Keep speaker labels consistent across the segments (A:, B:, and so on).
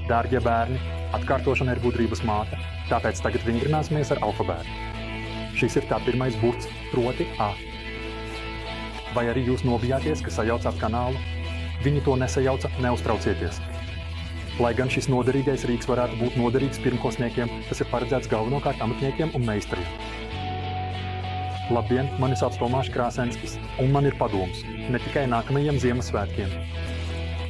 A: Dārgie bērni, atkārtošana ir gudrības māte, tāpēc tagad vingrināsimies ar alfabētu. Šis ir tā pirmais burts, proti A. Vai arī jūs nobijāties, ka sajaucāt kanālu? Viņi to nesajauca, neuztraucieties. Lai gan šis noderīgais rīks varētu būt noderīgs pirmklasniekiem, tas ir paredzēts galvenokārt amatniekiem un meistariem. Labdien, mani sauc Tomāšs Krāsenskis, un man ir padoms, ne tikai nākamajiem Ziemassvētkiem.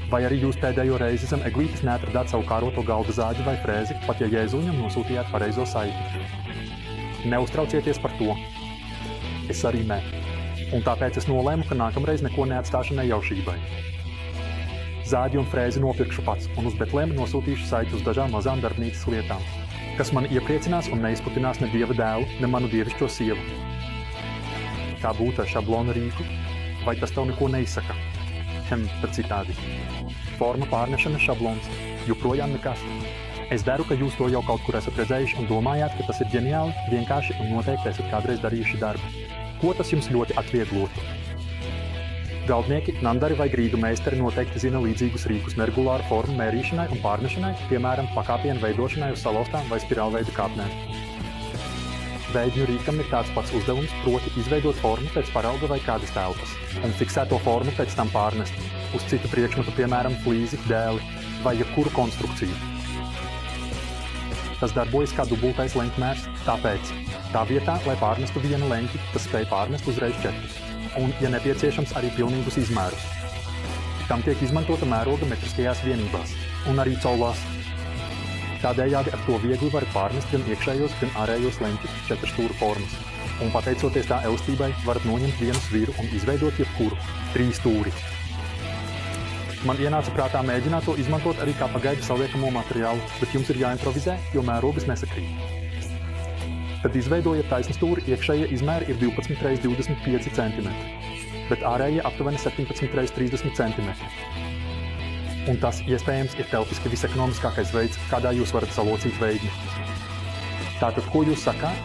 A: Vai arī jūs pēdējo reizi zem eglītes neatradāt savu kāroto galda zāģi vai frēzi, pat ja Jēzuļam nosūtījāt pareizo saiti? Neuztraucieties par to. Es arī ne. Un tāpēc es nolēmu, ka nākamreiz neko neatstāšu nejaušībai. Zāģi un frēzi nopirkšu pats, un uz Betlēmu nosūtīšu saiti uz dažām mazām darbnīcas lietām, kas mani iepriecinās un neizputinās ne Dieva dēlu, ne manu dievišķo sievu. Kā būt ar šablonu rīku? Vai tas tev neko neizsaka? Tad citādi. Forma pārnešana šablons. Joprojām nekas. Es daru, ka jūs to jau kaut kur esat redzējuši un domājāt, ka tas ir ģeniāli, vienkārši un noteikti esat kādreiz darījuši darbu. Ko tas jums ļoti atvieglotu? Galdnieki, nandari vai grīdu meistari noteikti zina līdzīgus rīkus neregulāru formu mērīšanai un pārnešanai, piemēram, pakāpienu veidošanai uz salauztām vai spirālveida kāpnēm. Veidņu rīkam ir tāds pats uzdevums, proti izveidot formu pēc parauga vai kādas telpas, un fiksēto formu pēc tam pārnest uz citu priekšmetu, piemēram, flīzi, dēli vai jebkuru konstrukciju. Tas darbojas kā dubultais leņķmērs, tāpēc tā vietā, lai pārnestu vienu leņķi, tas spēj pārnest uzreiz 4, un, ja nepieciešams, arī pilnīgus izmērus. Tam tiek izmantota mēroga metriskajās vienībās, un arī caulās. Tādējādi ar to viegli var pārnest gan iekšējos, gan ārējos leņķus 4 stūru formas. Un pateicoties tā elastībai, varat noņemt vienu sviru un izveidot jebkuru 3 stūri. Man ienāca prātā mēģināt to izmantot arī kā pagaidu saliekamo materiālu, bet jums ir jāimprovizē, jo mērogas nesakrīt. Tad izveidojiet taisnu stūri, iekšējie izmēri ir 12 x 25 cm, bet ārējie aptuveni 17 x 30 cm. Un tas, iespējams, ir telpiski visekonomiskākais veids, kādā jūs varat salocīt veidni. Tātad, ko jūs sakāt?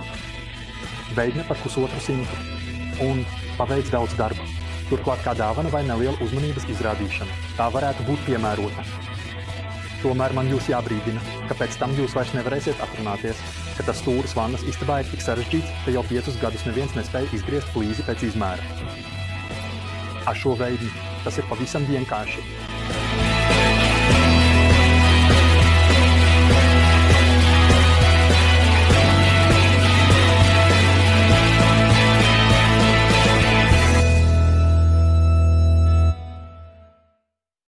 A: Veidne par 1,5 un paveic daudz darba. Turklāt kā dāvana vai neliela uzmanības izrādīšana. Tā varētu būt piemērota. Tomēr man jūs jābrīdina, ka pēc tam jūs vairs nevarēsiet atrunāties, ka tas stūris vannas istabā ir tik sarežģīts, ka jau 5 gadus neviens nespēja izgriezt flīzi pēc izmēra. Ar šo veidni tas ir pavisam vienkārši.